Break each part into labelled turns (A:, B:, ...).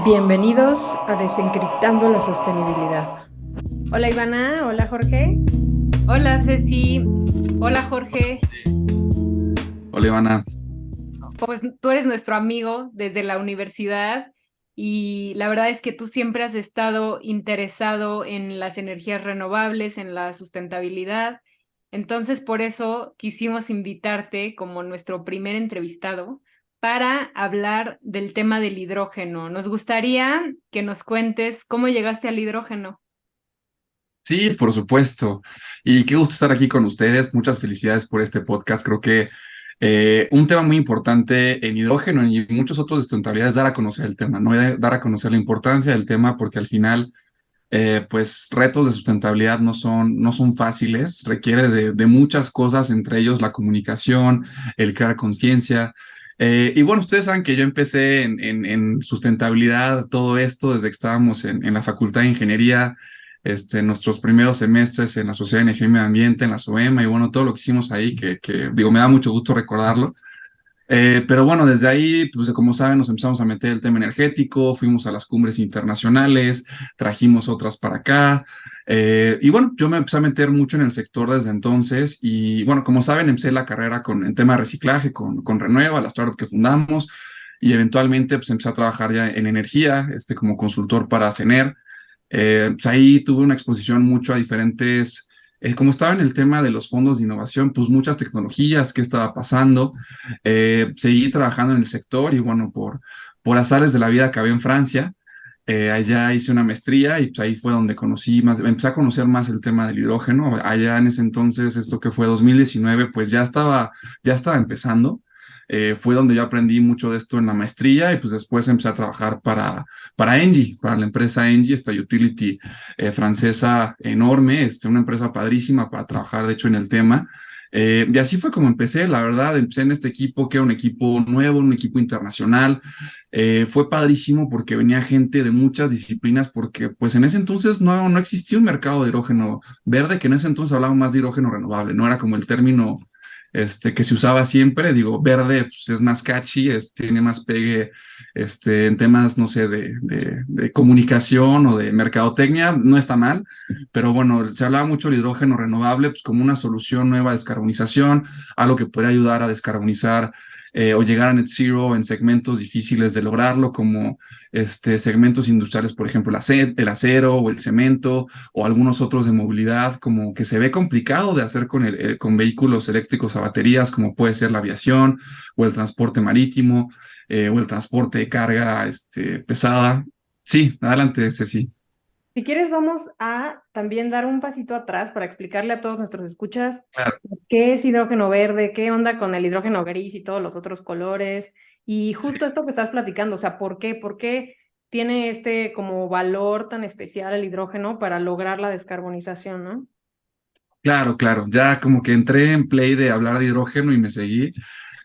A: Bienvenidos a Desencriptando la Sostenibilidad.
B: Hola Ivana, hola Jorge.
C: Hola Ceci, hola Jorge,
D: Hola, Ivana.
C: pues tú eres nuestro amigo desde la universidad y la verdad es que tú siempre has estado interesado en las energías renovables, en la sustentabilidad. Entonces por eso quisimos invitarte como nuestro primer entrevistado para hablar del tema del hidrógeno. Nos gustaría que nos cuentes cómo llegaste al hidrógeno.
D: Sí, por supuesto. Y qué gusto estar aquí con ustedes. Muchas felicidades por este podcast. Creo que un tema muy importante en hidrógeno y muchos otros de sustentabilidad es dar a conocer el tema, ¿no? Dar a conocer la importancia del tema porque al final, pues, retos de sustentabilidad no son fáciles. Requiere de muchas cosas, entre ellos la comunicación, el crear conciencia. Y bueno, ustedes saben que yo empecé en sustentabilidad, todo esto desde que estábamos en la Facultad de Ingeniería, en nuestros primeros semestres en la Sociedad de Energía y Medio Ambiente, en la SOEMA, y bueno, todo lo que hicimos ahí, que digo, me da mucho gusto recordarlo. Pero bueno, desde ahí, pues como saben, nos empezamos a meter el tema energético, fuimos a las cumbres internacionales, trajimos otras para acá. Y bueno, yo me empecé a meter mucho en el sector desde entonces. Y bueno, como saben, empecé la carrera en tema de reciclaje con Renueva, la startup que fundamos. Y eventualmente, pues empecé a trabajar ya en energía, como consultor para CENER. Pues ahí tuve una exposición mucho a diferentes, como estaba en el tema de los fondos de innovación, pues muchas tecnologías, qué estaba pasando. Seguí trabajando en el sector y bueno, por azares de la vida acabé en Francia. Allá hice una maestría y pues ahí fue donde conocí más, empecé a conocer más el tema del hidrógeno. Allá en ese entonces, esto que fue 2019, pues ya estaba empezando. Fue donde yo aprendí mucho de esto en la maestría y pues después empecé a trabajar para Engie, para la empresa Engie, esta utility francesa enorme, una empresa padrísima para trabajar, de hecho, en el tema. Y así fue como empecé, la verdad, empecé en este equipo que era un equipo nuevo, un equipo internacional. Fue padrísimo porque venía gente de muchas disciplinas, porque pues en ese entonces no existía un mercado de hidrógeno verde, que en ese entonces hablaba más de hidrógeno renovable, no era como el término que se usaba siempre. Digo, verde pues, es más catchy, tiene más pegue en temas, no sé, de comunicación o de mercadotecnia, no está mal, pero bueno, se hablaba mucho del hidrógeno renovable pues, como una solución nueva de descarbonización, algo que puede ayudar a descarbonizar o llegar a net zero en segmentos difíciles de lograrlo, como segmentos industriales, por ejemplo, el acero o el cemento o algunos otros de movilidad, como que se ve complicado de hacer con vehículos eléctricos a baterías, como puede ser la aviación o el transporte marítimo o el transporte de carga pesada. Sí, adelante, Ceci.
B: Si quieres, vamos a también dar un pasito atrás para explicarle a todos nuestros escuchas
D: Claro,
B: qué es hidrógeno verde, qué onda con el hidrógeno gris y todos los otros colores. Y
D: sí.
B: justo esto que estás platicando, o sea, ¿por qué tiene este como valor tan especial el hidrógeno para lograr la descarbonización, ¿no?
D: Claro, claro, ya como que entré en play de hablar de hidrógeno y me seguí.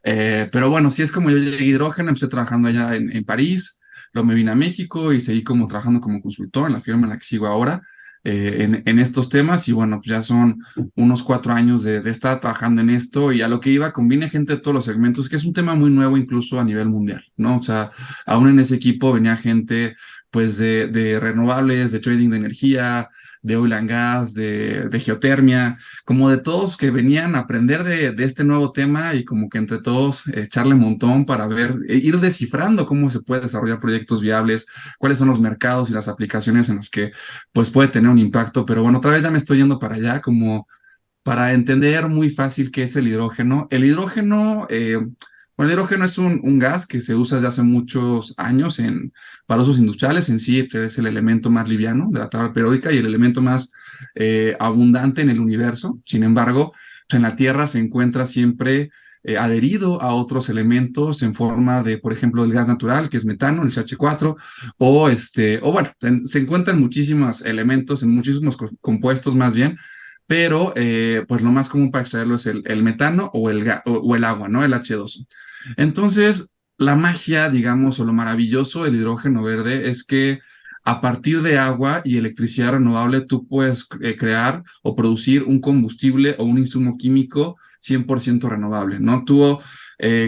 D: Pero bueno, sí es como yo llegué a hidrógeno, empecé trabajando allá en París, luego me vine a México y seguí como trabajando como consultor en la firma en la que sigo ahora en estos temas y bueno, pues ya son unos 4 años de estar trabajando en esto y a lo que iba combine gente de todos los segmentos, que es un tema muy nuevo incluso a nivel mundial, ¿no? O sea, aún en ese equipo venía gente pues de renovables, de trading de energía, de oil and gas, de geotermia, como de todos que venían a aprender de este nuevo tema y como que entre todos echarle un montón para ver, ir descifrando cómo se puede desarrollar proyectos viables, cuáles son los mercados y las aplicaciones en las que pues puede tener un impacto. Pero bueno, otra vez ya me estoy yendo para allá como para entender muy fácil qué es el hidrógeno. Bueno, el hidrógeno es un gas que se usa desde hace muchos años para usos industriales. En sí, es el elemento más liviano de la tabla periódica y el elemento más abundante en el universo. Sin embargo, pues, en la Tierra se encuentra siempre adherido a otros elementos en forma de, por ejemplo, el gas natural, que es metano, el CH4, o bueno, se encuentran muchísimos elementos, en muchísimos compuestos más bien, pero pues lo más común para extraerlo es el metano o el agua, ¿no? El H2O. Entonces, la magia, digamos, o lo maravilloso del hidrógeno verde es que a partir de agua y electricidad renovable tú puedes crear o producir un combustible o un insumo químico 100% renovable, ¿no?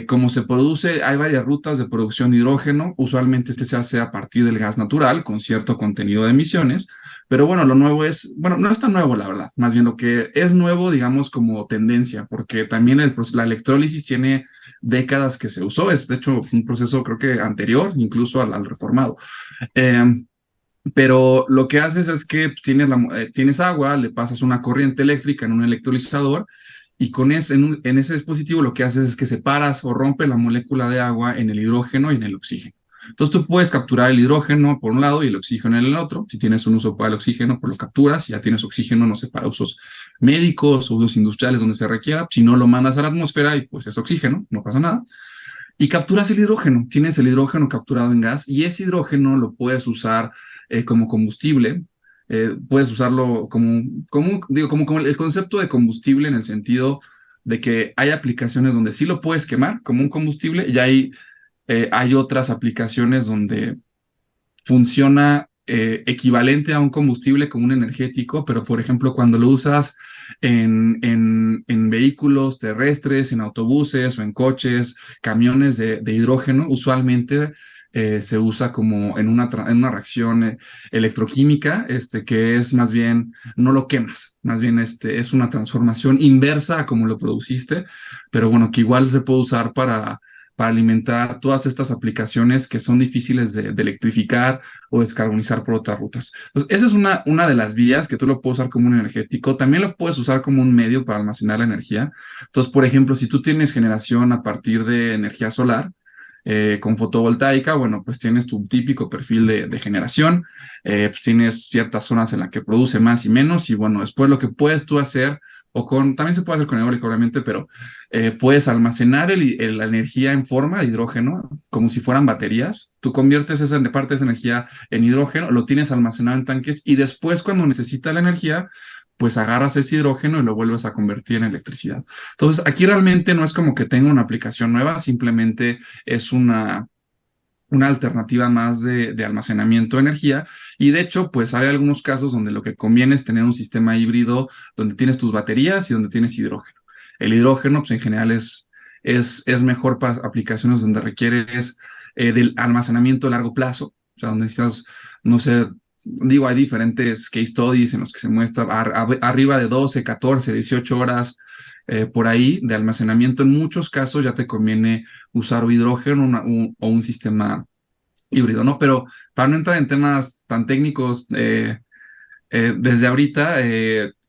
D: Como se produce, hay varias rutas de producción de hidrógeno. Usualmente este se hace a partir del gas natural con cierto contenido de emisiones. Pero bueno, lo nuevo es, bueno, no es tan nuevo, la verdad. Más bien lo que es nuevo, digamos, como tendencia, porque también la electrólisis tiene décadas que se usó. Es, de hecho, un proceso creo que anterior, incluso al reformado. Eh, pero lo que haces es que pues, tienes agua, le pasas una corriente eléctrica en un electrolizador y en ese dispositivo lo que haces es que separas o rompes la molécula de agua en el hidrógeno y en el oxígeno. Entonces tú puedes capturar el hidrógeno por un lado y el oxígeno en el otro. Si tienes un uso para el oxígeno, pues lo capturas. Ya tienes oxígeno, no sé, para usos médicos o usos industriales donde se requiera. Si no, lo mandas a la atmósfera y pues es oxígeno, no pasa nada. Y capturas el hidrógeno. Tienes el hidrógeno capturado en gas y ese hidrógeno lo puedes usar como combustible. Puedes usarlo como el concepto de combustible en el sentido de que hay aplicaciones donde sí lo puedes quemar como un combustible y hay otras aplicaciones donde funciona equivalente a un combustible como un energético, pero por ejemplo cuando lo usas en vehículos terrestres, en autobuses o en coches, camiones de hidrógeno, usualmente se usa como en una reacción electroquímica, que es más bien, no lo quemas, más bien es una transformación inversa a como lo produciste, pero bueno, que igual se puede usar para alimentar todas estas aplicaciones que son difíciles de electrificar o descarbonizar por otras rutas. Entonces, esa es una de las vías que tú lo puedes usar como un energético. También lo puedes usar como un medio para almacenar la energía. Entonces, por ejemplo, si tú tienes generación a partir de energía solar, con fotovoltaica, bueno, pues tienes tu típico perfil de generación, pues tienes ciertas zonas en las que produce más y menos, y bueno, después lo que puedes tú hacer, también se puede hacer con eólico, obviamente, pero puedes almacenar la energía en forma de hidrógeno, como si fueran baterías. Tú conviertes parte de esa energía en hidrógeno, lo tienes almacenado en tanques y después cuando necesitas la energía, pues agarras ese hidrógeno y lo vuelves a convertir en electricidad. Entonces, aquí realmente no es como que tenga una aplicación nueva, simplemente es una alternativa más de almacenamiento de energía. Y de hecho, pues hay algunos casos donde lo que conviene es tener un sistema híbrido donde tienes tus baterías y donde tienes hidrógeno. El hidrógeno, pues en general es mejor para aplicaciones donde requieres del almacenamiento a largo plazo. O sea, donde necesitas, no sé, digo, hay diferentes case studies en los que se muestra arriba de 12, 14, 18 horas por ahí de almacenamiento. En muchos casos ya te conviene usar o hidrógeno o un sistema híbrido, ¿no? Pero para no entrar en temas tan técnicos, desde ahorita.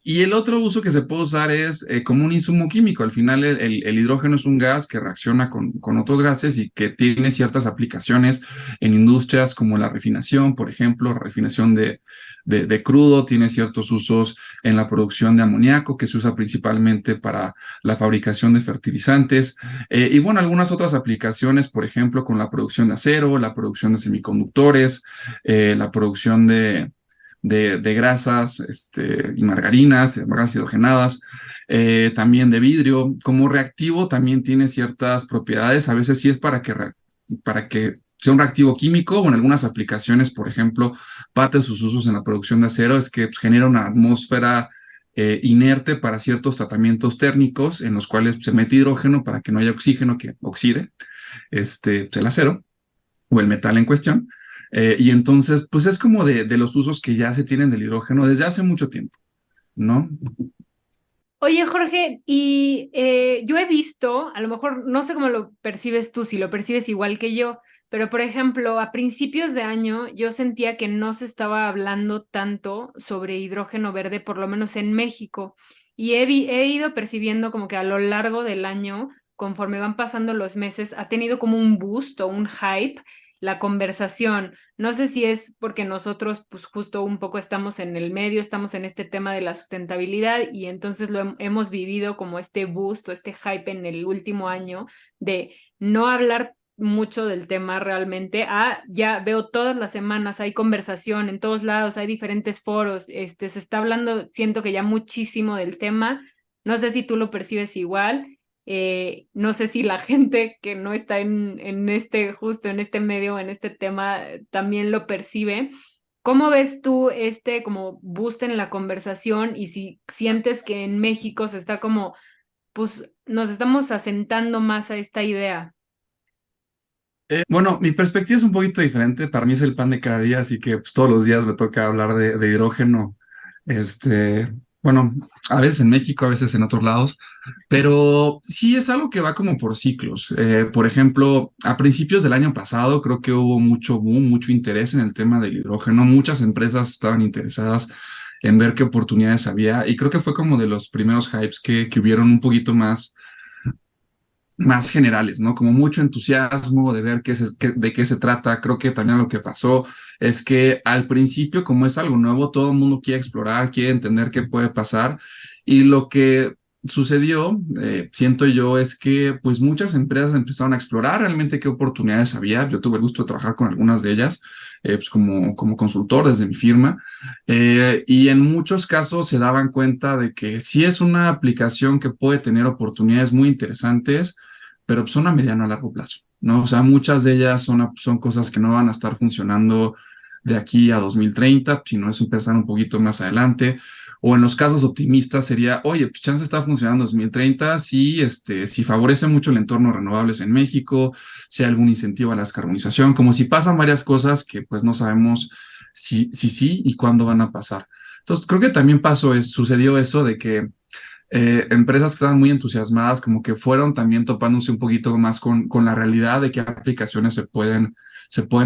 D: Y el otro uso que se puede usar es como un insumo químico. Al final el hidrógeno es un gas que reacciona con otros gases y que tiene ciertas aplicaciones en industrias como la refinación, por ejemplo, la refinación de crudo, tiene ciertos usos en la producción de amoníaco que se usa principalmente para la fabricación de fertilizantes. Y bueno, algunas otras aplicaciones, por ejemplo, con la producción de acero, la producción de semiconductores, la producción de grasas y margarinas, margarinas hidrogenadas, también de vidrio. Como reactivo también tiene ciertas propiedades, a veces sí es para que sea un reactivo químico o en algunas aplicaciones, por ejemplo, parte de sus usos en la producción de acero es que pues, genera una atmósfera inerte para ciertos tratamientos térmicos en los cuales se mete hidrógeno para que no haya oxígeno que oxide el acero o el metal en cuestión. Y entonces, pues es como de los usos que ya se tienen del hidrógeno desde hace mucho tiempo, ¿no?
C: Oye, Jorge, y yo he visto, a lo mejor no sé cómo lo percibes tú, si lo percibes igual que yo, pero por ejemplo, a principios de año yo sentía que no se estaba hablando tanto sobre hidrógeno verde, por lo menos en México, y he ido percibiendo como que a lo largo del año, conforme van pasando los meses, ha tenido como un boost o un hype la conversación. No sé si es porque nosotros, pues justo un poco estamos en el medio, estamos en este tema de la sustentabilidad y entonces hemos vivido como este boost o este hype en el último año de no hablar mucho del tema realmente. Ya veo todas las semanas, hay conversación en todos lados, hay diferentes foros, se está hablando, siento que ya muchísimo del tema. No sé si tú lo percibes igual. No sé si la gente que no está justo en este medio, en este tema, también lo percibe. ¿Cómo ves tú como boost en la conversación y si sientes que en México se está como, pues, nos estamos asentando más a esta idea?
D: Bueno, mi perspectiva es un poquito diferente. Para mí es el pan de cada día, así que pues, todos los días me toca hablar de hidrógeno. Este, bueno, a veces en México, a veces en otros lados, pero sí es algo que va como por ciclos. Por ejemplo, a principios del año pasado creo que hubo mucho boom, mucho interés en el tema del hidrógeno. Muchas empresas estaban interesadas en ver qué oportunidades había y creo que fue como de los primeros hypes que hubieron un poquito más generales, ¿no? Como mucho entusiasmo de ver de qué se trata. Creo que también lo que pasó es que al principio, como es algo nuevo, todo el mundo quiere explorar, quiere entender qué puede pasar. Y lo que sucedió, siento yo, es que pues muchas empresas empezaron a explorar realmente qué oportunidades había. Yo tuve el gusto de trabajar con algunas de ellas, pues como consultor desde mi firma. Y en muchos casos se daban cuenta de que sí es una aplicación que puede tener oportunidades muy interesantes, pero son a mediano a largo plazo, ¿no? O sea, muchas de ellas son cosas que no van a estar funcionando de aquí a 2030, sino es empezar un poquito más adelante. O en los casos optimistas sería, oye, pues chance está funcionando en 2030 si, si favorece mucho el entorno de renovables en México, si hay algún incentivo a la descarbonización, como si pasan varias cosas que pues no sabemos si sí y cuándo van a pasar. Entonces, creo que también sucedió eso de que empresas que estaban muy entusiasmadas, como que fueron también topándose un poquito más con la realidad de qué aplicaciones se pueden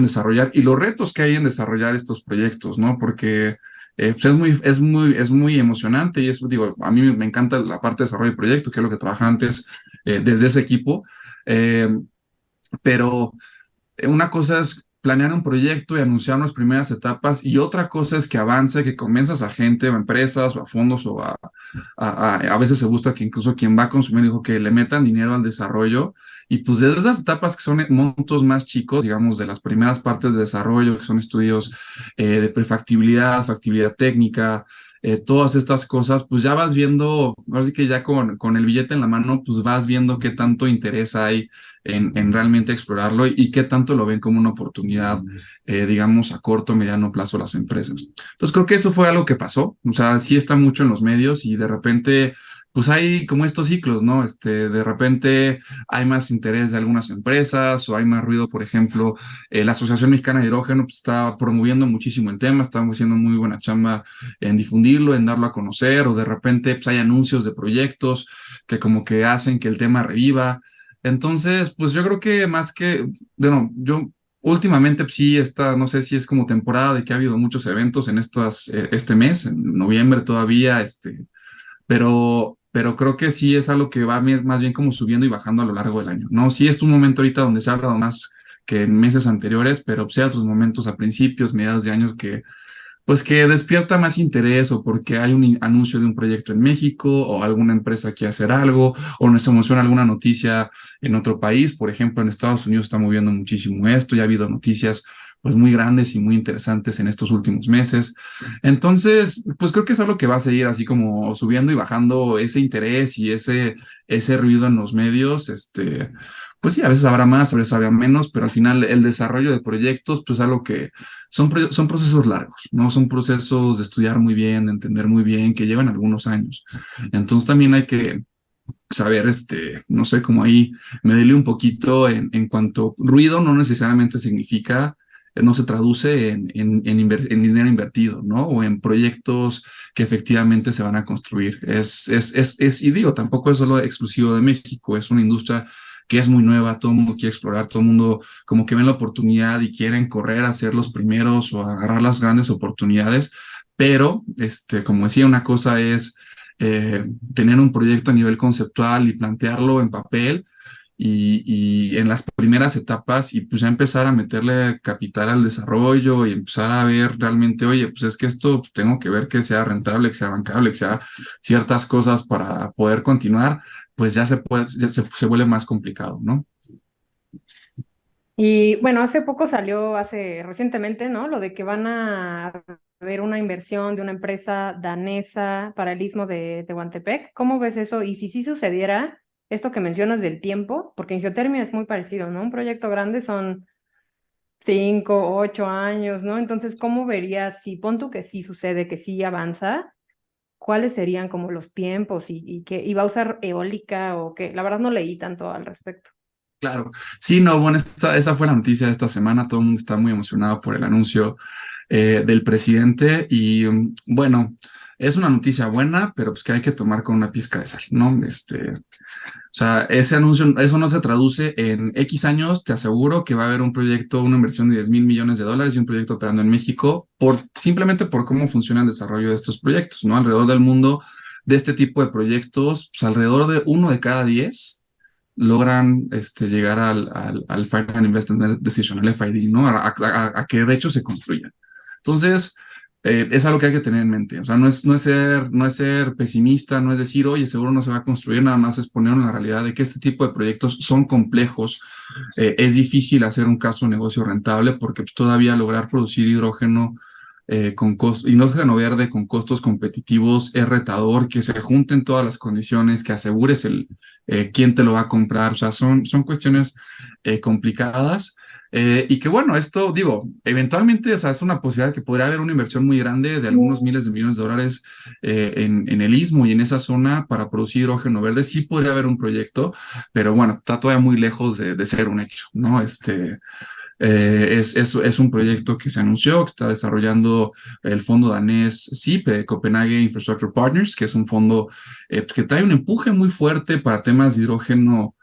D: desarrollar y los retos que hay en desarrollar estos proyectos, ¿no? Porque pues es muy emocionante y digo, a mí me encanta la parte de desarrollo de proyectos, que es lo que trabajaba antes desde ese equipo, eh, pero una cosa es planear un proyecto y anunciar las primeras etapas y otra cosa es que avance, que convenzas a gente o a empresas o a fondos o a veces se busca que incluso quien va a consumir dijo que le metan dinero al desarrollo y pues desde esas etapas que son montos más chicos, digamos de las primeras partes de desarrollo, que son estudios de prefactibilidad, factibilidad técnica, todas estas cosas, pues ya vas viendo, ahora sí que ya con el billete en la mano, pues vas viendo qué tanto interés hay en realmente explorarlo y qué tanto lo ven como una oportunidad, digamos, a corto, mediano plazo las empresas. Entonces creo que eso fue algo que pasó, o sea, sí está mucho en los medios y de repente, pues hay como estos ciclos, ¿no? De repente hay más interés de algunas empresas o hay más ruido, por ejemplo, la Asociación Mexicana de Hidrógeno pues, está promoviendo muchísimo el tema, estamos haciendo muy buena chamba en difundirlo, en darlo a conocer, o de repente pues, hay anuncios de proyectos que como que hacen que el tema reviva. Entonces, pues yo creo que más que, bueno, yo últimamente pues, sí está, no sé si es como temporada de que ha habido muchos eventos en este mes, en noviembre todavía, pero creo que sí es algo que va más bien como subiendo y bajando a lo largo del año, ¿no? Sí es un momento ahorita donde se ha hablado más que en meses anteriores, pero sí hay otros momentos a principios, mediados de años que pues que despierta más interés o porque hay un anuncio de un proyecto en México o alguna empresa quiere hacer algo o nos emociona alguna noticia en otro país. Por ejemplo, en Estados Unidos está moviendo muchísimo esto, ya ha habido noticias pues muy grandes y muy interesantes en estos últimos meses. Entonces, pues creo que es algo que va a seguir así como subiendo y bajando ese interés y ese ruido en los medios, pues sí, a veces habrá más, a veces habrá menos, pero al final el desarrollo de proyectos, pues algo que son procesos largos, ¿no? Son procesos de estudiar muy bien, de entender muy bien, que llevan algunos años. Entonces también hay que saber, no sé, como ahí me dele un poquito en cuanto ruido no necesariamente significa, no se traduce en dinero invertido, ¿no? O en proyectos que efectivamente se van a construir. Y digo, tampoco es solo exclusivo de México, es una industria que es muy nueva, todo el mundo quiere explorar, todo el mundo como que ven la oportunidad y quieren correr a ser los primeros o a agarrar las grandes oportunidades, pero, como decía, una cosa es tener un proyecto a nivel conceptual y plantearlo en papel y en las primeras etapas y pues ya empezar a meterle capital al desarrollo y empezar a ver realmente, oye, pues es que esto pues, tengo que ver que sea rentable, que sea bancable, que sea ciertas cosas para poder continuar, pues ya se vuelve más complicado, ¿no?
B: Y bueno, hace poco salió, hace recientemente, ¿no? Lo de que van a haber una inversión de una empresa danesa para el istmo de Tehuantepec. ¿Cómo ves eso? Y si sí sucediera esto que mencionas del tiempo, porque en geotermia es muy parecido, ¿no? Un proyecto grande son 5, 8 años, ¿no? Entonces, ¿cómo verías si pon tú que sí sucede, que sí avanza? ¿cuáles serían como los tiempos y que iba a usar eólica o qué? La verdad no leí tanto al respecto.
D: Claro. Sí, no, bueno, esa fue la noticia de esta semana. Todo el mundo está muy emocionado por el anuncio del presidente y bueno, es una noticia buena, pero pues que hay que tomar con una pizca de sal, ¿no? O sea, ese anuncio, eso no se traduce en X años, te aseguro que va a haber un proyecto, una inversión de $10,000 millones y un proyecto operando en México simplemente por cómo funciona el desarrollo de estos proyectos, ¿no? Alrededor del mundo de este tipo de proyectos, pues alrededor de 1 de cada 10 logran llegar al Final Investment Decision, al FID, ¿no? A que de hecho se construyan. Entonces, es algo que hay que tener en mente. O sea, no es ser pesimista, no es decir, oye, seguro no se va a construir, nada más es poner en la realidad de que este tipo de proyectos son complejos. Es difícil hacer un caso de negocio rentable porque pues, todavía lograr producir hidrógeno hidrógeno verde con costos competitivos es retador, que se junten todas las condiciones, que asegures quién te lo va a comprar. O sea, son cuestiones complicadas. Y que bueno, esto digo, eventualmente, o sea, es una posibilidad que podría haber una inversión muy grande de algunos miles de millones de dólares en el Istmo y en esa zona para producir hidrógeno verde. Sí podría haber un proyecto, pero bueno, está todavía muy lejos de ser un hecho, ¿no? Es un proyecto que se anunció, que está desarrollando el fondo danés CIP, Copenhagen Infrastructure Partners, que es un fondo que trae un empuje muy fuerte para temas de hidrógeno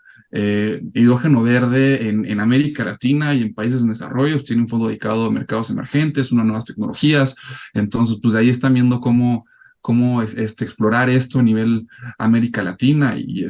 D: verde en América Latina y en países en desarrollo. Tiene un fondo dedicado a mercados emergentes, unas nuevas tecnologías. Entonces, pues de ahí están viendo cómo explorar esto a nivel América Latina y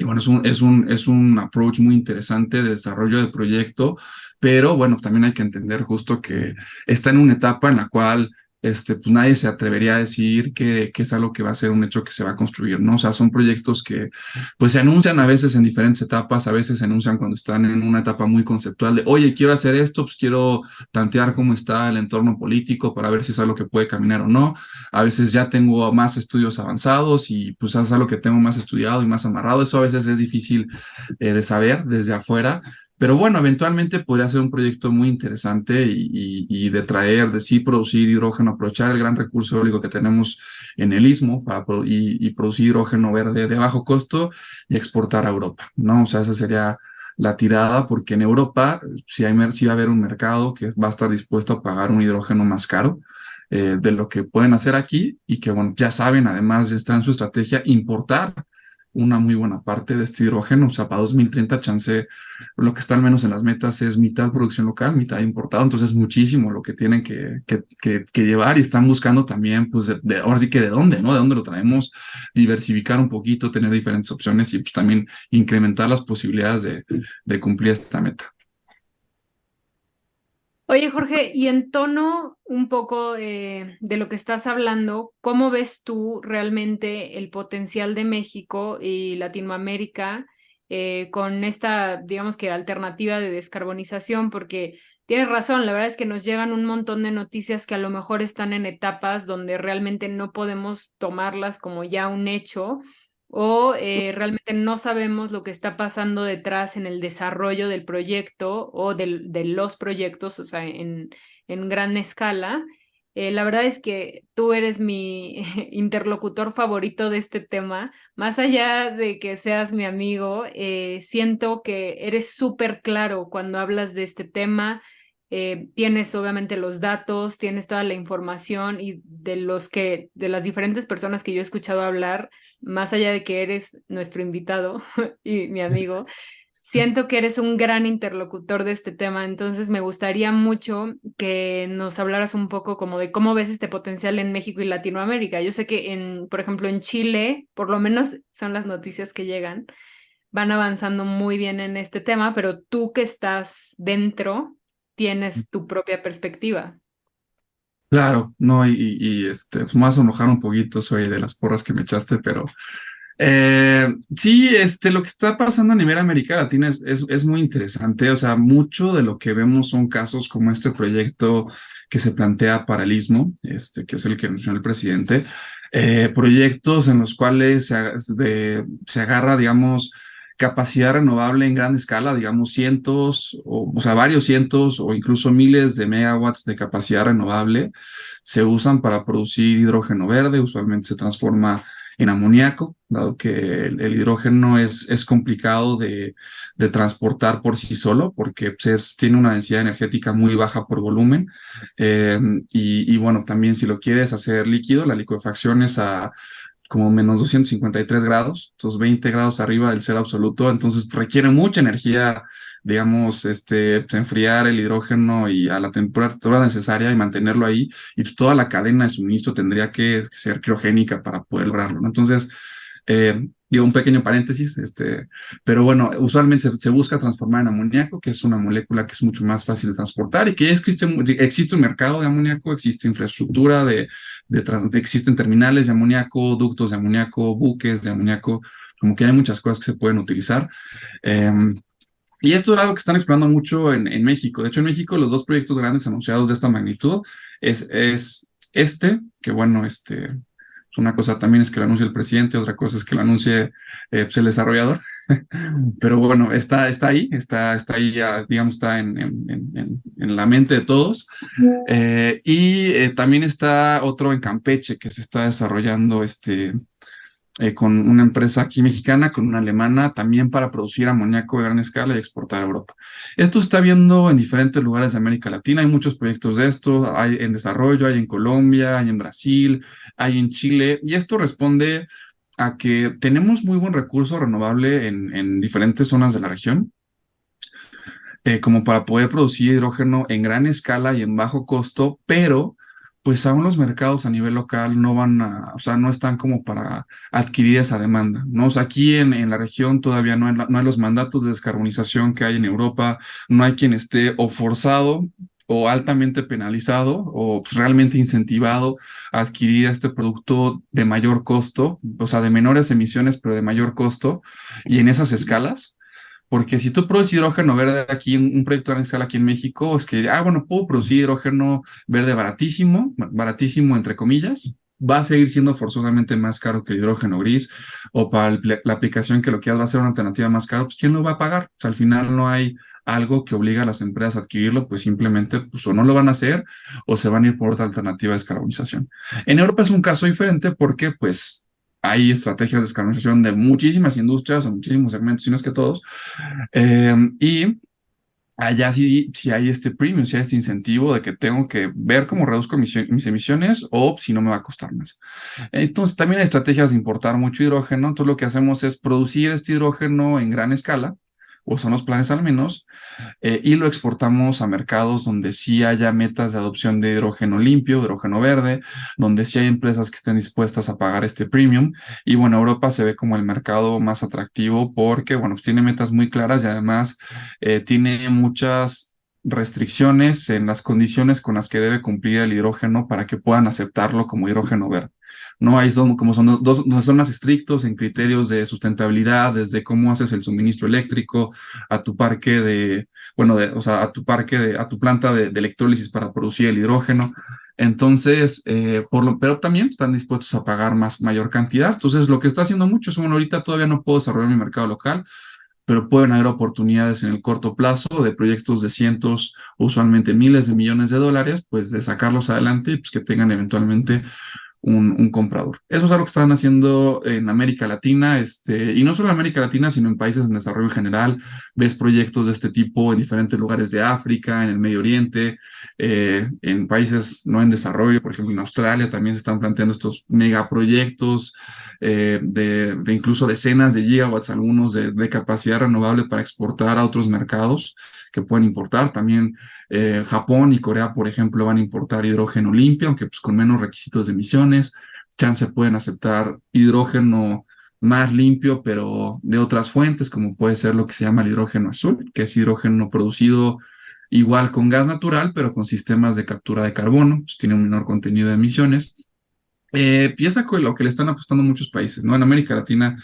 D: bueno, es un approach muy interesante de desarrollo de proyecto, pero bueno, también hay que entender justo que está en una etapa en la cual pues nadie se atrevería a decir que es algo que va a ser un hecho que se va a construir, ¿no? O sea, son proyectos que pues se anuncian a veces en diferentes etapas, a veces se anuncian cuando están en una etapa muy conceptual de, oye, quiero hacer esto, pues quiero tantear cómo está el entorno político para ver si es algo que puede caminar o no. A veces ya tengo más estudios avanzados y pues es algo que tengo más estudiado y más amarrado. Eso a veces es difícil de saber desde afuera, pero bueno, eventualmente podría ser un proyecto muy interesante y de traer, de sí producir hidrógeno, aprovechar el gran recurso eólico que tenemos en el Istmo y producir hidrógeno verde de bajo costo y exportar a Europa, ¿no? O sea, esa sería la tirada, porque en Europa sí va a haber un mercado que va a estar dispuesto a pagar un hidrógeno más caro de lo que pueden hacer aquí y que, bueno, ya saben, además ya está en su estrategia importar una muy buena parte de este hidrógeno. O sea, para 2030, chance, lo que está al menos en las metas es mitad producción local, mitad importado. Entonces, muchísimo lo que tienen que llevar y están buscando también, pues, ahora sí que de dónde, ¿no? De dónde lo traemos, diversificar un poquito, tener diferentes opciones y pues, también incrementar las posibilidades de cumplir esta meta.
C: Oye, Jorge, y en tono un poco de lo que estás hablando, ¿cómo ves tú realmente el potencial de México y Latinoamérica con esta, digamos que, alternativa de descarbonización? Porque tienes razón, la verdad es que nos llegan un montón de noticias que a lo mejor están en etapas donde realmente no podemos tomarlas como ya un hecho o realmente no sabemos lo que está pasando detrás en el desarrollo del proyecto o de los proyectos, o sea, en gran escala. La verdad es que tú eres mi interlocutor favorito de este tema. Más allá de que seas mi amigo, siento que eres súper claro cuando hablas de este tema. Tienes obviamente los datos, tienes toda la información y de las diferentes personas que yo he escuchado hablar, más allá de que eres nuestro invitado y mi amigo, siento que eres un gran interlocutor de este tema. Entonces me gustaría mucho que nos hablaras un poco como de cómo ves este potencial en México y Latinoamérica. Yo sé que por ejemplo, en Chile, por lo menos son las noticias que llegan, van avanzando muy bien en este tema, pero tú que estás dentro, tienes tu propia perspectiva.
D: Claro, no, pues me vas a enojar un poquito, soy de las porras que me echaste, pero sí, lo que está pasando a nivel América Latina es muy interesante. O sea, mucho de lo que vemos son casos como este proyecto que se plantea para el Istmo, que es el que mencionó el presidente, proyectos en los cuales se agarra, digamos, capacidad renovable en gran escala, digamos cientos, o sea, varios cientos o incluso miles de megawatts de capacidad renovable se usan para producir hidrógeno verde, usualmente se transforma en amoníaco, dado que el hidrógeno es complicado de transportar por sí solo, porque pues, tiene una densidad energética muy baja por volumen. Y bueno, también si lo quieres hacer líquido, la licuefacción es a como menos 253 grados, entonces 20 grados arriba del cero absoluto, entonces requiere mucha energía, digamos, enfriar el hidrógeno y a la temperatura necesaria y mantenerlo ahí, y pues toda la cadena de suministro tendría que ser criogénica para poder lograrlo, ¿no? Entonces, digo un pequeño paréntesis, pero bueno, usualmente se busca transformar en amoníaco, que es una molécula que es mucho más fácil de transportar y que ya existe un mercado de amoníaco, existe infraestructura existen terminales de amoníaco, ductos de amoníaco, buques de amoníaco, como que hay muchas cosas que se pueden utilizar. Y esto es algo que están explorando mucho en México. De hecho, en México los dos proyectos grandes anunciados de esta magnitud es que bueno, una cosa también es que lo anuncie el presidente, otra cosa es que lo anuncie pues, el desarrollador. Pero bueno, está ahí, está ahí, ya, digamos, está en la mente de todos. También está otro en Campeche que se está desarrollando con una empresa aquí mexicana, con una alemana, también para producir amoníaco de gran escala y exportar a Europa. Esto se está viendo en diferentes lugares de América Latina, hay muchos proyectos de esto, hay en desarrollo, hay en Colombia, hay en Brasil, hay en Chile, y esto responde a que tenemos muy buen recurso renovable en diferentes zonas de la región, como para poder producir hidrógeno en gran escala y en bajo costo, pero pues aún los mercados a nivel local no o sea, no están como para adquirir esa demanda, ¿no? O sea, aquí en la región todavía no hay los mandatos de descarbonización que hay en Europa, no hay quien esté o forzado o altamente penalizado o pues, realmente incentivado a adquirir este producto de mayor costo, o sea, de menores emisiones, pero de mayor costo y en esas escalas. Porque si tú produces hidrógeno verde aquí, un proyecto a gran escala aquí en México, es que, bueno, puedo producir hidrógeno verde baratísimo, baratísimo entre comillas, va a seguir siendo forzosamente más caro que el hidrógeno gris, o para la aplicación que lo quieras va a ser una alternativa más caro, pues ¿quién lo va a pagar? O sea, al final no hay algo que obliga a las empresas a adquirirlo, pues simplemente pues, o no lo van a hacer o se van a ir por otra alternativa de descarbonización. En Europa es un caso diferente porque pues hay estrategias de descarbonización de muchísimas industrias o muchísimos segmentos, si no es que todos, y allá sí hay este premium, sí hay este incentivo de que tengo que ver cómo reduzco mis emisiones o si no me va a costar más. Entonces también hay estrategias de importar mucho hidrógeno. Entonces lo que hacemos es producir este hidrógeno en gran escala, o son los planes al menos, y lo exportamos a mercados donde sí haya metas de adopción de hidrógeno limpio, hidrógeno verde, donde sí hay empresas que estén dispuestas a pagar este premium. Y bueno, Europa se ve como el mercado más atractivo porque, bueno, pues tiene metas muy claras y además tiene muchas restricciones en las condiciones con las que debe cumplir el hidrógeno para que puedan aceptarlo como hidrógeno verde. No hay como son más estrictos en criterios de sustentabilidad, desde cómo haces el suministro eléctrico a tu parque o sea, a tu planta de electrólisis para producir el hidrógeno. Entonces, pero también están dispuestos a pagar mayor cantidad. Entonces, lo que está haciendo mucho es, bueno, ahorita todavía no puedo desarrollar mi mercado local, pero pueden haber oportunidades en el corto plazo de proyectos de cientos, usualmente miles de millones de dólares, pues de sacarlos adelante y pues que tengan eventualmente un comprador. Eso es algo que están haciendo en América Latina, y no solo en América Latina, sino en países en desarrollo en general. Ves proyectos de este tipo en diferentes lugares de África, en el Medio Oriente, en países no en desarrollo, por ejemplo, en Australia también se están planteando estos megaproyectos de incluso decenas de gigawatts, algunos de capacidad renovable para exportar a otros mercados que pueden importar. También Japón y Corea, por ejemplo, van a importar hidrógeno limpio, aunque pues con menos requisitos de emisiones. Chance pueden aceptar hidrógeno más limpio, pero de otras fuentes, como puede ser lo que se llama el hidrógeno azul, que es hidrógeno producido igual con gas natural, pero con sistemas de captura de carbono, pues tiene un menor contenido de emisiones. Piensa con lo que le están apostando muchos países, ¿no? En América Latina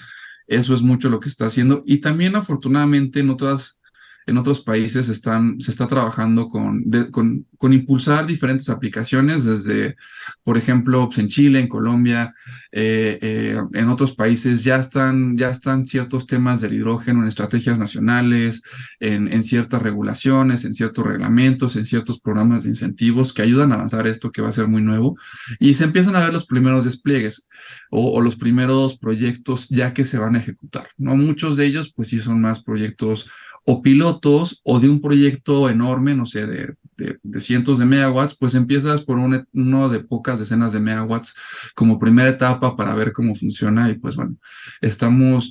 D: eso es mucho lo que está haciendo y también afortunadamente en otras en otros países se está trabajando con impulsar diferentes aplicaciones desde, por ejemplo, pues, en Chile, en Colombia, en otros países ya están ciertos temas del hidrógeno en estrategias nacionales, en ciertas regulaciones, en ciertos reglamentos, en ciertos programas de incentivos que ayudan a avanzar esto que va a ser muy nuevo y se empiezan a ver los primeros despliegues o los primeros proyectos ya que se van a ejecutar, ¿no? Muchos de ellos, pues sí, son más proyectos o pilotos o de un proyecto enorme, no sé, de cientos de megawatts, pues empiezas por uno de pocas decenas de megawatts como primera etapa para ver cómo funciona y pues bueno,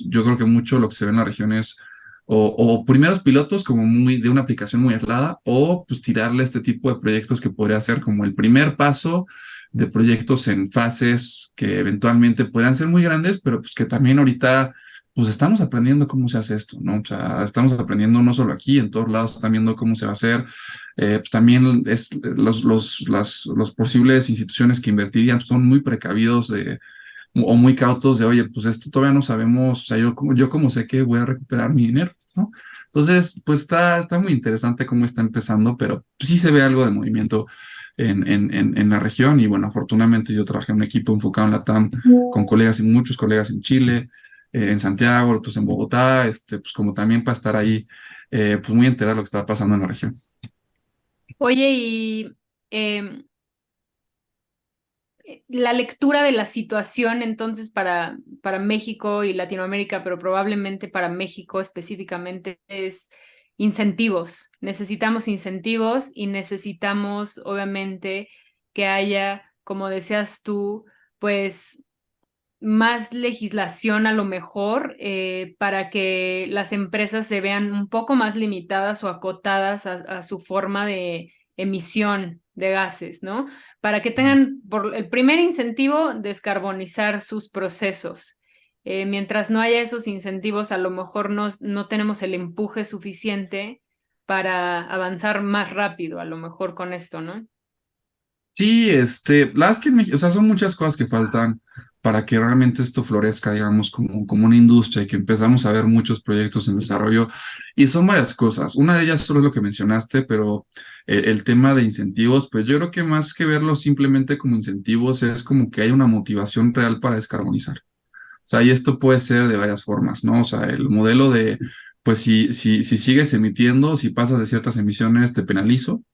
D: yo creo que mucho lo que se ve en la región es o primeros pilotos como muy de una aplicación muy aislada o pues tirarle este tipo de proyectos que podría ser como el primer paso de proyectos en fases que eventualmente podrían ser muy grandes, pero pues que también ahorita pues estamos aprendiendo cómo se hace esto, ¿no? O sea, estamos aprendiendo no solo aquí, en todos lados están viendo cómo se va a hacer. Pues también los posibles instituciones que invertirían son muy precavidos o muy cautos de, oye, pues esto todavía no sabemos, o sea, yo como sé que voy a recuperar mi dinero, ¿no? Entonces, pues está muy interesante cómo está empezando, pero pues, sí se ve algo de movimiento en la región y bueno, afortunadamente yo trabajé en un equipo enfocado en la TAM con colegas y muchos colegas en Chile, en Santiago, otros en Bogotá, pues como también para estar ahí, pues muy enterado de lo que está pasando en la región.
C: Oye, y em, la lectura de la situación entonces para México y Latinoamérica, pero probablemente para México específicamente es incentivos. Necesitamos incentivos y necesitamos obviamente que haya, como decías tú, pues más legislación a lo mejor para que las empresas se vean un poco más limitadas o acotadas a su forma de emisión de gases, ¿no? Para que tengan, por el primer incentivo, descarbonizar sus procesos. Mientras no haya esos incentivos, a lo mejor no tenemos el empuje suficiente para avanzar más rápido, a lo mejor con esto, ¿no?
D: Sí, la verdad es que en México, o sea, son muchas cosas que faltan para que realmente esto florezca, digamos, como una industria y que empezamos a ver muchos proyectos en desarrollo. Y son varias cosas. Una de ellas solo es lo que mencionaste, pero el tema de incentivos, pues yo creo que más que verlo simplemente como incentivos, es como que hay una motivación real para descarbonizar. O sea, y esto puede ser de varias formas, ¿no? O sea, el modelo de, pues si sigues emitiendo, si pasas de ciertas emisiones, te penalizo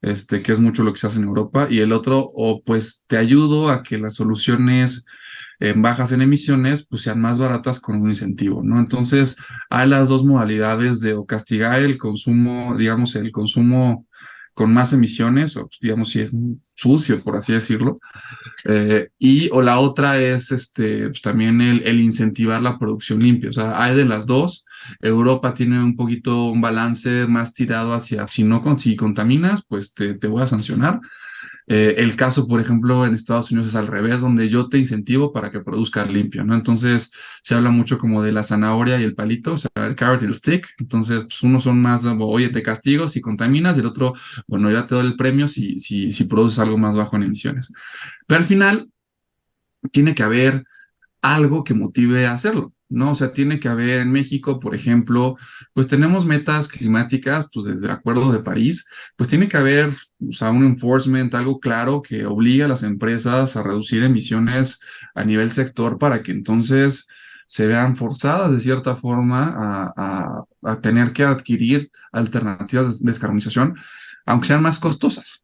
D: que es mucho lo que se hace en Europa, y el otro, o pues te ayudo a que las soluciones bajas en emisiones pues sean más baratas con un incentivo, ¿no? Entonces, hay las dos modalidades de o castigar el consumo, digamos, el consumo con más emisiones, o pues, digamos, si es sucio, por así decirlo, o la otra es pues, también el incentivar la producción limpia. O sea, hay de las dos. Europa tiene un poquito un balance más tirado hacia si contaminas, pues te voy a sancionar. El caso, por ejemplo, en Estados Unidos es al revés, donde yo te incentivo para que produzcas limpio, ¿no? Entonces, se habla mucho como de la zanahoria y el palito, o sea, el carrot y el stick. Entonces, pues unos son más, oye, te castigo si contaminas, y el otro, bueno, ya te doy el premio si produces algo más bajo en emisiones. Pero al final, tiene que haber algo que motive a hacerlo, ¿no? O sea, tiene que haber en México, por ejemplo, pues tenemos metas climáticas, pues desde el Acuerdo de París, pues tiene que haber, o sea, un enforcement, algo claro que obligue a las empresas a reducir emisiones a nivel sector para que entonces se vean forzadas de cierta forma a tener que adquirir alternativas de descarbonización, aunque sean más costosas.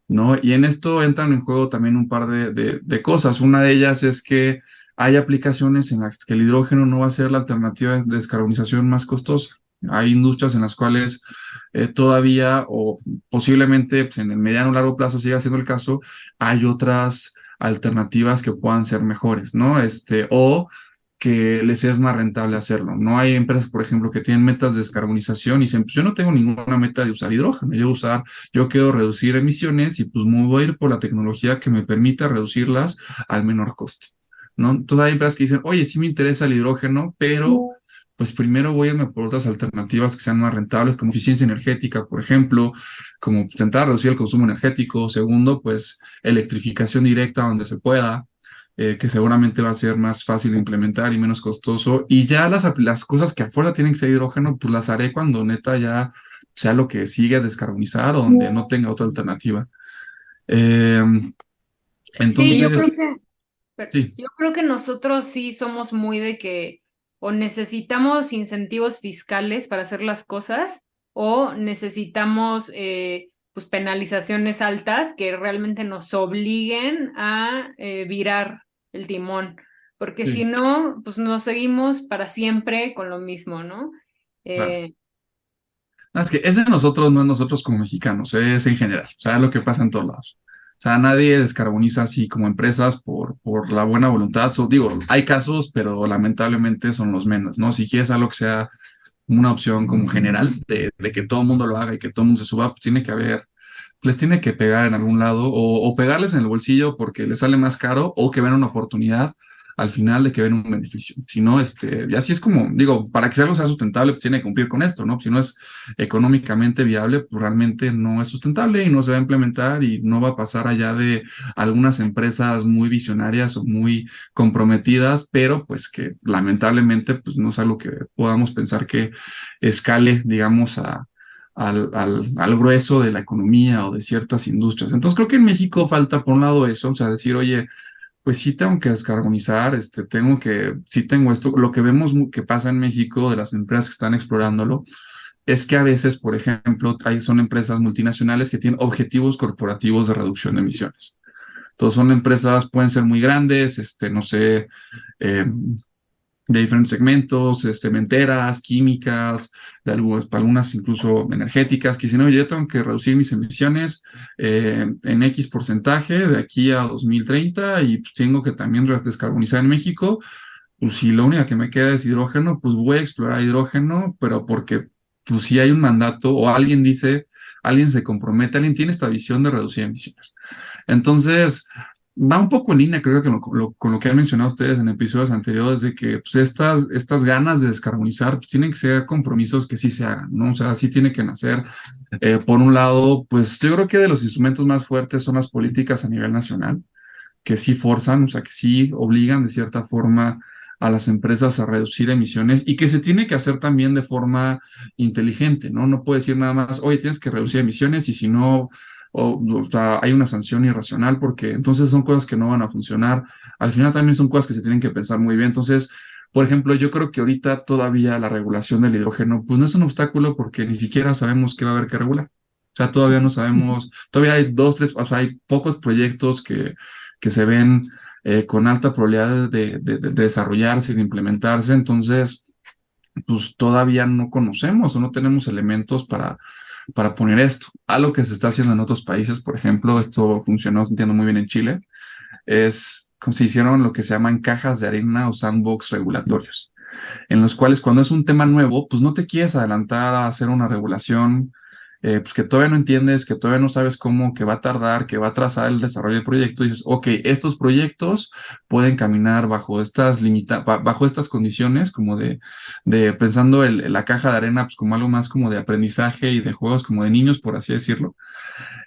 D: ¿No? Y en esto entran en juego también un par de cosas. Una de ellas es que hay aplicaciones en las que el hidrógeno no va a ser la alternativa de descarbonización más costosa. Hay industrias en las cuales todavía o posiblemente pues, en el mediano o largo plazo siga siendo el caso, hay otras alternativas que puedan ser mejores, ¿no? O que les es más rentable hacerlo. No hay empresas, por ejemplo, que tienen metas de descarbonización y dicen, pues yo no tengo ninguna meta de usar hidrógeno, yo quiero reducir emisiones y pues me voy a ir por la tecnología que me permita reducirlas al menor costo, ¿no? Entonces hay empresas que dicen, oye, sí me interesa el hidrógeno, pero pues primero voy a irme por otras alternativas que sean más rentables, como eficiencia energética, por ejemplo, como intentar reducir el consumo energético. Segundo, pues electrificación directa donde se pueda. que seguramente va a ser más fácil de implementar y menos costoso. Y ya las cosas que a fuerza tienen que ser hidrógeno, pues las haré cuando neta ya sea lo que sigue a descarbonizar o donde no tenga otra alternativa. Eh,
C: Sí,
D: entonces, sí,
C: yo creo que nosotros sí somos muy de que o necesitamos incentivos fiscales para hacer las cosas o necesitamos pues penalizaciones altas que realmente nos obliguen a virar el timón, porque si
D: sí,
C: no, pues nos seguimos para siempre con lo mismo, ¿no?
D: claro.
C: Eh,
D: Es que es de nosotros, no es nosotros como mexicanos, es en general, o sea, es lo que pasa en todos lados. O sea, nadie descarboniza así como empresas por la buena voluntad. Digo, hay casos, pero lamentablemente son los menos, ¿no? Si quieres algo que sea una opción como general de que todo el mundo lo haga y que todo el mundo se suba, pues tiene que haber, les tiene que pegar en algún lado o pegarles en el bolsillo porque les sale más caro o que ven una oportunidad al final de que ven un beneficio. Si no, y así es como, digo, para que algo sea sustentable, pues tiene que cumplir con esto, ¿no? Si no es económicamente viable, pues realmente no es sustentable y no se va a implementar y no va a pasar allá de algunas empresas muy visionarias o muy comprometidas, pero pues que lamentablemente pues no es algo que podamos pensar que escale, digamos, al grueso de la economía o de ciertas industrias. Entonces creo que en México falta por un lado eso, o sea, decir, oye, pues sí tengo que descarbonizar, sí tengo esto. Lo que vemos que pasa en México de las empresas que están explorándolo es que a veces, por ejemplo, son empresas multinacionales que tienen objetivos corporativos de reducción de emisiones. Entonces son empresas, pueden ser muy grandes, no sé, eh, de diferentes segmentos, cementeras, químicas, algunas incluso energéticas, que dicen, oye, yo tengo que reducir mis emisiones en X porcentaje de aquí a 2030 y pues, tengo que también descarbonizar en México. Pues si la única que me queda es hidrógeno, pues voy a explorar hidrógeno, pero porque pues si hay un mandato o alguien dice, alguien se compromete, alguien tiene esta visión de reducir emisiones. Entonces, va un poco en línea, creo que con lo que han mencionado ustedes en episodios anteriores, de que pues, estas ganas de descarbonizar pues, tienen que ser compromisos que sí se hagan, ¿no? O sea, sí tiene que nacer. Por un lado, pues yo creo que de los instrumentos más fuertes son las políticas a nivel nacional, que sí forzan, o sea, que sí obligan de cierta forma a las empresas a reducir emisiones y que se tiene que hacer también de forma inteligente, ¿no? No puede decir nada más, oye, tienes que reducir emisiones y si no, o sea, hay una sanción irracional porque entonces son cosas que no van a funcionar. Al final también son cosas que se tienen que pensar muy bien. Entonces, por ejemplo, yo creo que ahorita todavía la regulación del hidrógeno, pues no es un obstáculo porque ni siquiera sabemos qué va a haber que regular. O sea, todavía no sabemos, todavía hay dos, tres, o sea, hay pocos proyectos que se ven con alta probabilidad de desarrollarse y de implementarse. Entonces, pues todavía no conocemos o no tenemos elementos para poner esto. Algo que se está haciendo en otros países, por ejemplo, esto funcionó, entiendo muy bien en Chile, es como se hicieron lo que se llaman cajas de arena o sandbox regulatorios, en los cuales cuando es un tema nuevo, pues no te quieres adelantar a hacer una regulación pues que todavía no entiendes, que todavía no sabes cómo, que va a tardar, que va a trazar el desarrollo del proyecto, y dices, ok, estos proyectos pueden caminar bajo estas condiciones, como de pensando la caja de arena pues como algo más como de aprendizaje y de juegos como de niños, por así decirlo.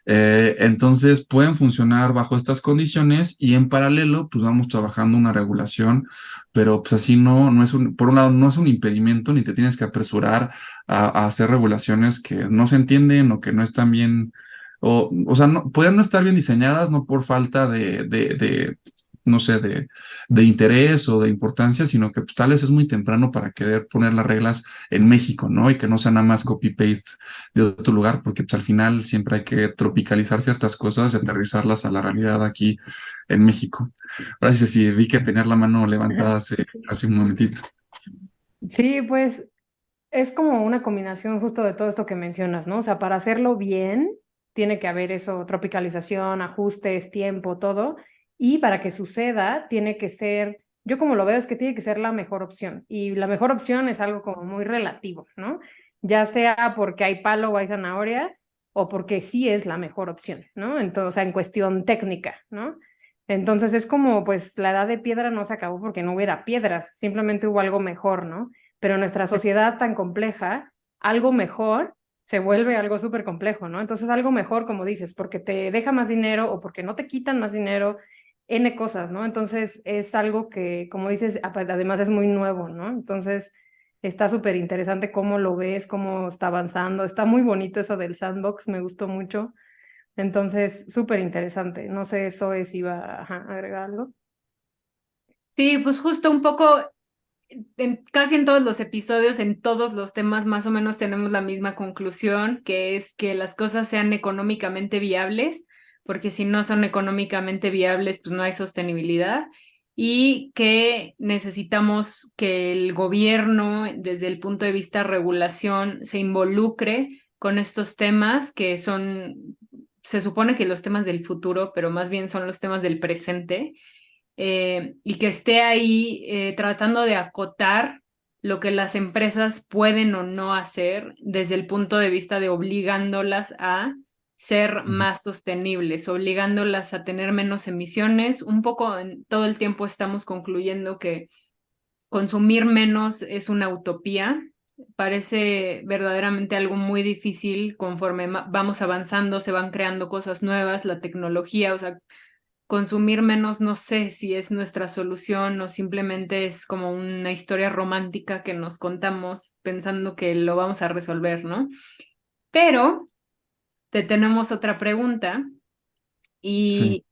D: Entonces pueden funcionar bajo estas condiciones y en paralelo pues vamos trabajando una regulación, pero pues así no es por un lado no es un impedimento ni te tienes que apresurar a hacer regulaciones que no se entienden o que no están bien, o sea, no, podrían no estar bien diseñadas, no por falta no sé, de interés o de importancia, sino que pues, tal vez es muy temprano para querer poner las reglas en México, ¿no? Y que no sea nada más copy-paste de otro lugar, porque pues, al final siempre hay que tropicalizar ciertas cosas y aterrizarlas a la realidad aquí en México. Ahora sí, vi que tener la mano levantada hace un momentito.
B: Sí, pues es como una combinación justo de todo esto que mencionas, ¿no? O sea, para hacerlo bien, tiene que haber eso, tropicalización, ajustes, tiempo, todo. Y para que suceda, tiene que ser, yo como lo veo es que tiene que ser la mejor opción. Y la mejor opción es algo como muy relativo, ¿no? Ya sea porque hay palo o hay zanahoria, o porque sí es la mejor opción, ¿no? Entonces, o sea, en cuestión técnica, ¿no? Entonces es como, pues, la edad de piedra no se acabó porque no hubiera piedras, simplemente hubo algo mejor, ¿no? Pero nuestra sociedad tan compleja, algo mejor se vuelve algo súper complejo, ¿no? Entonces algo mejor, como dices, porque te deja más dinero o porque no te quitan más dinero, N cosas, ¿no? Entonces es algo que, como dices, además es muy nuevo, ¿no? Entonces está súper interesante cómo lo ves, cómo está avanzando. Está muy bonito eso del sandbox, me gustó mucho. Entonces, súper interesante. No sé, Zoe si iba a agregar algo.
C: Sí, pues justo un poco, casi en todos los episodios, en todos los temas, más o menos tenemos la misma conclusión, que es que las cosas sean económicamente viables, porque si no son económicamente viables, pues no hay sostenibilidad, y que necesitamos que el gobierno, desde el punto de vista regulación, se involucre con estos temas que son, se supone que los temas del futuro, pero más bien son los temas del presente, y que esté ahí tratando de acotar lo que las empresas pueden o no hacer desde el punto de vista de obligándolas a ser más sostenibles, obligándolas a tener menos emisiones. Un poco todo el tiempo estamos concluyendo que consumir menos es una utopía. Parece verdaderamente algo muy difícil conforme vamos avanzando, se van creando cosas nuevas, la tecnología, o sea, consumir menos, no sé si es nuestra solución o simplemente es como una historia romántica que nos contamos pensando que lo vamos a resolver, ¿no? Pero te tenemos otra pregunta
D: Sí.
C: y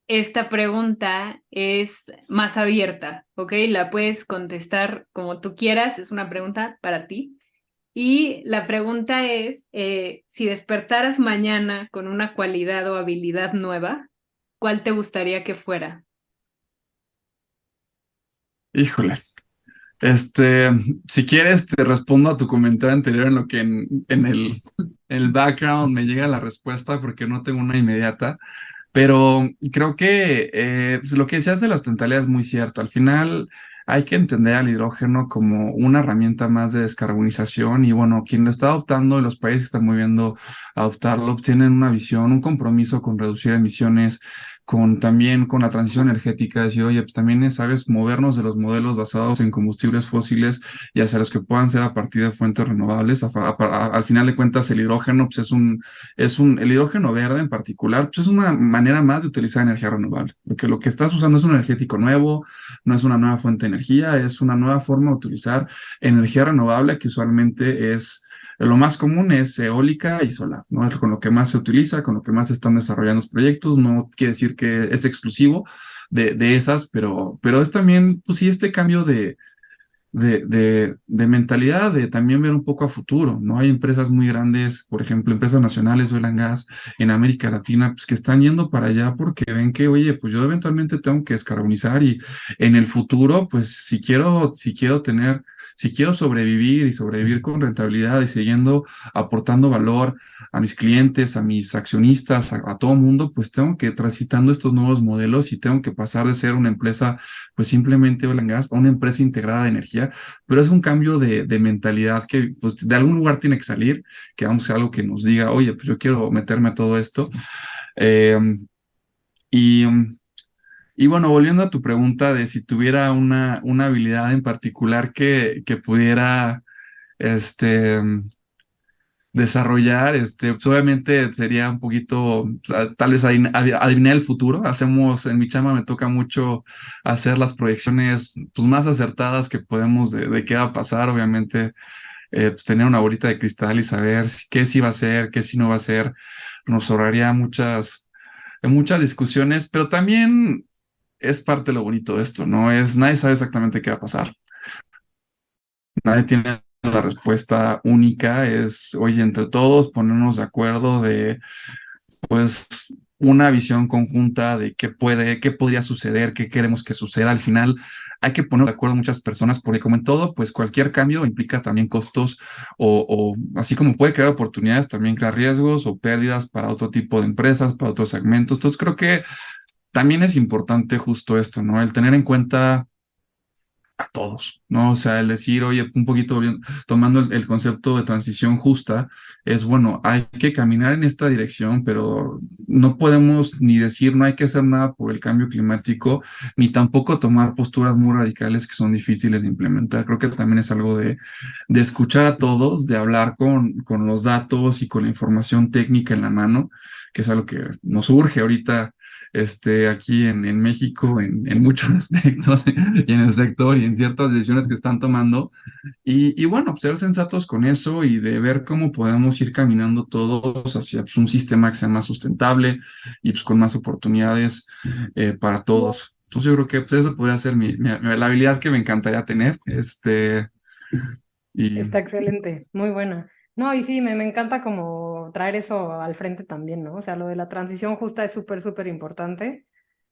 C: esta pregunta es más abierta, ¿ok? La puedes contestar como tú quieras, es una pregunta para ti. Y la pregunta es, si despertaras mañana con una cualidad o habilidad nueva, ¿cuál te gustaría que fuera?
D: Híjole. Si quieres, te respondo a tu comentario anterior en lo que en el background me llega la respuesta porque no tengo una inmediata. Pero creo que pues, lo que decías de la sustentabilidad es muy cierto. Al final hay que entender al hidrógeno como una herramienta más de descarbonización y bueno, quien lo está adoptando y los países que están moviendo a adoptarlo tienen una visión, un compromiso con reducir emisiones, con también con la transición energética, decir, oye, pues también es, sabes, movernos de los modelos basados en combustibles fósiles y hacia los que puedan ser a partir de fuentes renovables. Al final de cuentas, el hidrógeno pues, el hidrógeno verde en particular, pues es una manera más de utilizar energía renovable, porque lo que estás usando es un energético nuevo, no es una nueva fuente de energía, es una nueva forma de utilizar energía renovable que usualmente lo más común es eólica y solar, ¿no? Es con lo que más se utiliza, con lo que más se están desarrollando los proyectos, no quiere decir que es exclusivo de esas, pero es también, pues sí, este cambio de mentalidad, de también ver un poco a futuro, ¿no? Hay empresas muy grandes, por ejemplo, empresas nacionales, oil and gas, en América Latina, pues que están yendo para allá porque ven que, oye, pues yo eventualmente tengo que descarbonizar y en el futuro, pues si quiero sobrevivir y sobrevivir con rentabilidad y siguiendo aportando valor a mis clientes, a mis accionistas, a todo mundo, pues tengo que ir transitando estos nuevos modelos y tengo que pasar de ser una empresa pues simplemente oil and gas a una empresa integrada de energía, pero es un cambio de mentalidad que pues de algún lugar tiene que salir, que vamos a algo que nos diga, oye, pues yo quiero meterme a todo esto. Eh, y, y bueno, volviendo a tu pregunta de si tuviera una habilidad en particular que pudiera, este, desarrollar, pues obviamente sería un poquito, o sea, tal vez adivinar el futuro. En mi chama me toca mucho hacer las proyecciones pues, más acertadas que podemos de qué va a pasar, obviamente, pues tener una bolita de cristal y saber qué sí va a ser, qué sí no va a ser, nos ahorraría muchas discusiones, pero también es parte de lo bonito de esto, ¿no? Nadie sabe exactamente qué va a pasar. Nadie tiene la respuesta única, es, oye, entre todos ponernos de acuerdo de, pues, una visión conjunta de qué podría suceder, qué queremos que suceda. Al final hay que poner de acuerdo a muchas personas, porque como en todo, pues cualquier cambio implica también costos o así como puede crear oportunidades, también crea riesgos o pérdidas para otro tipo de empresas, para otros segmentos. Entonces creo que también es importante justo esto, ¿no? El tener en cuenta a todos, ¿no? O sea, el decir, oye, un poquito tomando el concepto de transición justa, es bueno, hay que caminar en esta dirección, pero no podemos ni decir no hay que hacer nada por el cambio climático, ni tampoco tomar posturas muy radicales que son difíciles de implementar. Creo que también es algo de escuchar a todos, de hablar con los datos y con la información técnica en la mano, que es algo que nos urge ahorita aquí en México en muchos aspectos y en el sector y en ciertas decisiones que están tomando. Y bueno, pues, ser sensatos con eso y de ver cómo podemos ir caminando todos hacia pues, un sistema que sea más sustentable y pues con más oportunidades para todos. Entonces yo creo que pues, esa podría ser la habilidad que me encantaría tener. Y
B: Está excelente, muy buena. No, y sí, me encanta como traer eso al frente también, ¿no? O sea, lo de la transición justa es súper, súper importante.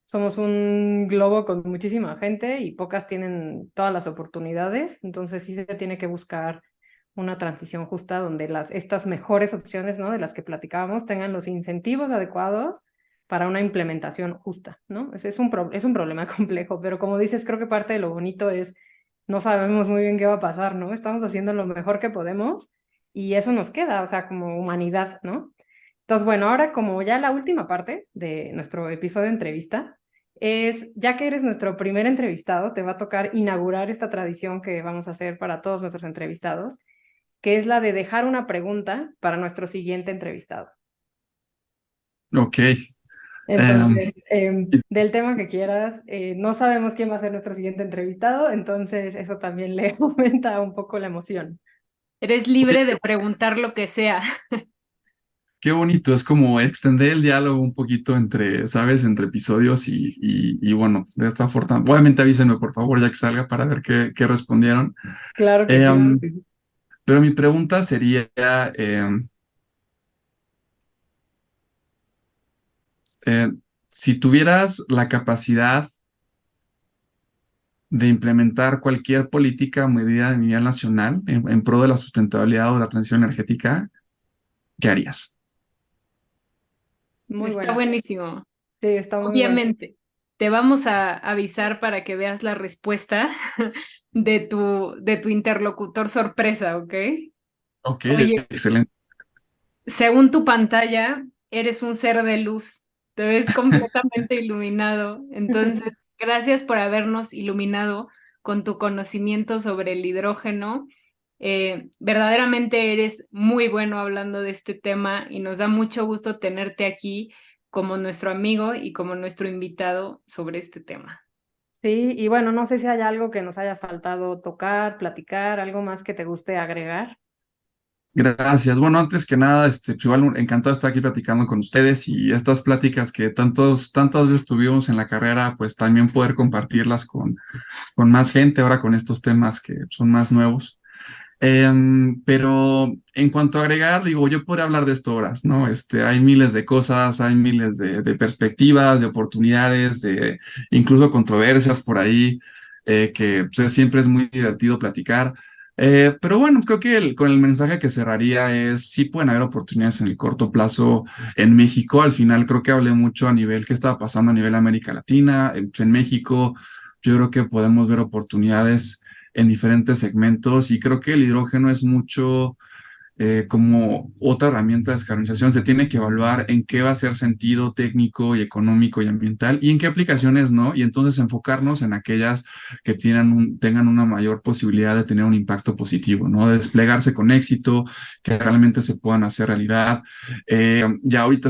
B: Somos un globo con muchísima gente y pocas tienen todas las oportunidades, entonces sí se tiene que buscar una transición justa donde estas mejores opciones, ¿no? De las que platicábamos tengan los incentivos adecuados para una implementación justa, ¿no? Es un problema complejo, pero como dices, creo que parte de lo bonito es no sabemos muy bien qué va a pasar, ¿no? Estamos haciendo lo mejor que podemos y eso nos queda, o sea, como humanidad, ¿no? Entonces, bueno, ahora como ya la última parte de nuestro episodio de entrevista es, ya que eres nuestro primer entrevistado, te va a tocar inaugurar esta tradición que vamos a hacer para todos nuestros entrevistados, que es la de dejar una pregunta para nuestro siguiente entrevistado.
D: ok. em,
B: Entonces, del tema que quieras, no sabemos quién va a ser nuestro siguiente entrevistado, entonces eso también le aumenta un poco la emoción.
C: Eres libre de preguntar lo que sea.
D: Qué bonito, es como extender el diálogo un poquito entre, ¿sabes? Entre episodios y bueno, de esta forma, obviamente avísenme por favor ya que salga para ver qué respondieron.
B: Claro que sí.
D: Em, pero mi pregunta sería, eh, si tuvieras la capacidad de implementar cualquier política o medida a nivel nacional en pro de la sustentabilidad o la transición energética, ¿qué harías?
B: Muy
C: Está
B: buena.
C: buenísimo.
B: Sí, está muy buena.
C: Obviamente, te vamos a avisar para que veas la respuesta de tu interlocutor sorpresa, ¿ok?
D: Ok,
C: Oye,
D: excelente.
C: según tu pantalla, eres un ser de luz, te ves completamente iluminado. Entonces, gracias por habernos iluminado con tu conocimiento sobre el hidrógeno. Verdaderamente eres muy bueno hablando de este tema y nos da mucho gusto tenerte aquí como nuestro amigo y como nuestro invitado sobre este tema.
B: Sí, y bueno, no sé si hay algo que nos haya faltado tocar, platicar, algo más que te guste agregar.
D: Gracias. Bueno, antes que nada, pues igual encantado de estar aquí platicando con ustedes y estas pláticas que tantas veces tuvimos en la carrera, pues también poder compartirlas con más gente ahora con estos temas que son más nuevos. Pero en cuanto a agregar, digo, yo podría hablar de esto horas, ¿no? Hay miles de cosas, hay miles de perspectivas, de oportunidades, de incluso controversias por ahí, que pues, siempre es muy divertido platicar. Pero bueno, creo que con el mensaje que cerraría es, sí pueden haber oportunidades en el corto plazo en México. Al final creo que hablé mucho a nivel qué estaba pasando a nivel América Latina, en México. Yo creo que podemos ver oportunidades en diferentes segmentos y creo que el hidrógeno es mucho como otra herramienta de descarbonización. Se tiene que evaluar en qué va a ser sentido técnico y económico y ambiental y en qué aplicaciones no, y entonces enfocarnos en aquellas que tengan una mayor posibilidad de tener un impacto positivo, ¿no? De desplegarse con éxito, que realmente se puedan hacer realidad. Ya ahorita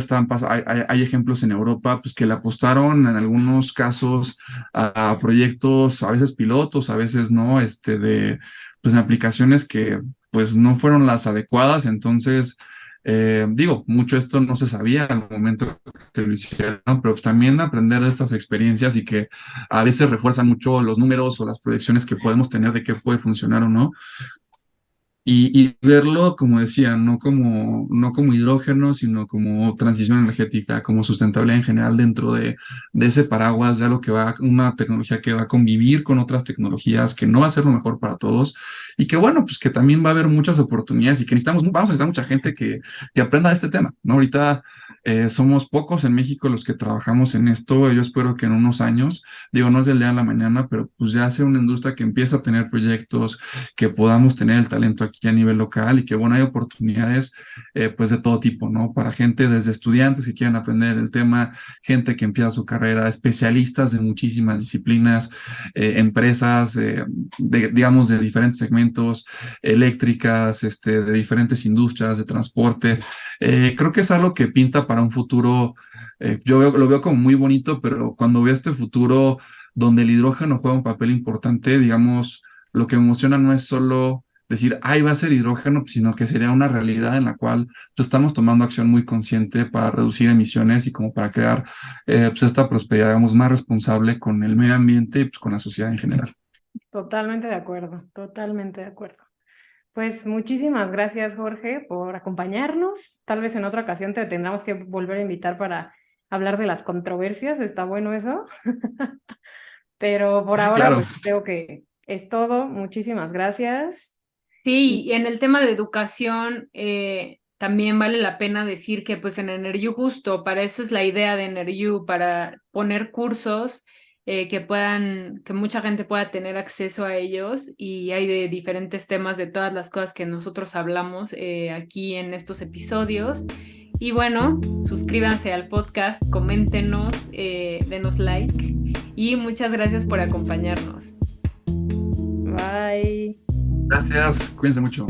D: hay ejemplos en Europa pues, que le apostaron en algunos casos a proyectos, a veces pilotos, a veces no, pues en aplicaciones que pues no fueron las adecuadas, entonces digo, mucho esto no se sabía al momento que lo hicieron, ¿no? Pero pues, también aprender de estas experiencias y que a veces refuerzan mucho los números o las proyecciones que podemos tener de qué puede funcionar o no. Y verlo, como decía, no como hidrógeno, sino como transición energética, como sustentabilidad en general dentro de ese paraguas de algo que una tecnología que va a convivir con otras tecnologías, que no va a ser lo mejor para todos, y que bueno, pues que también va a haber muchas oportunidades y que vamos a necesitar mucha gente que aprenda de este tema, ¿no? Ahorita somos pocos en México los que trabajamos en esto, yo espero que en unos años, digo, no es del día a la mañana, pero pues ya sea una industria que empieza a tener proyectos, que podamos tener el talento aquí a nivel local y que, bueno, hay oportunidades pues de todo tipo, ¿no? Para gente desde estudiantes que quieran aprender el tema, gente que empieza su carrera, especialistas de muchísimas disciplinas, empresas, digamos, de diferentes segmentos, eléctricas, de diferentes industrias, de transporte. Creo que es algo que pinta para un futuro, lo veo como muy bonito, pero cuando veo este futuro donde el hidrógeno juega un papel importante, digamos, lo que me emociona no es solo decir, ay, va a ser hidrógeno, sino que sería una realidad en la cual pues, estamos tomando acción muy consciente para reducir emisiones y como para crear pues, esta prosperidad, digamos, más responsable con el medio ambiente y pues, con la sociedad en general.
B: Totalmente de acuerdo, totalmente de acuerdo. Pues muchísimas gracias, Jorge, por acompañarnos. Tal vez en otra ocasión te tendremos que volver a invitar para hablar de las controversias. Está bueno eso. Pero por ahora,
D: Claro,
B: pues creo que es todo. Muchísimas gracias.
C: Sí,
B: Y
C: y en el tema de educación, también vale la pena decir que pues en Energy justo, para eso es la idea de Energy, para poner cursos que mucha gente pueda tener acceso a ellos y hay de diferentes temas de todas las cosas que nosotros hablamos aquí en estos episodios. Y bueno, suscríbanse al podcast, coméntenos, denos like y muchas gracias por acompañarnos.
B: bye.
D: gracias, cuídense mucho.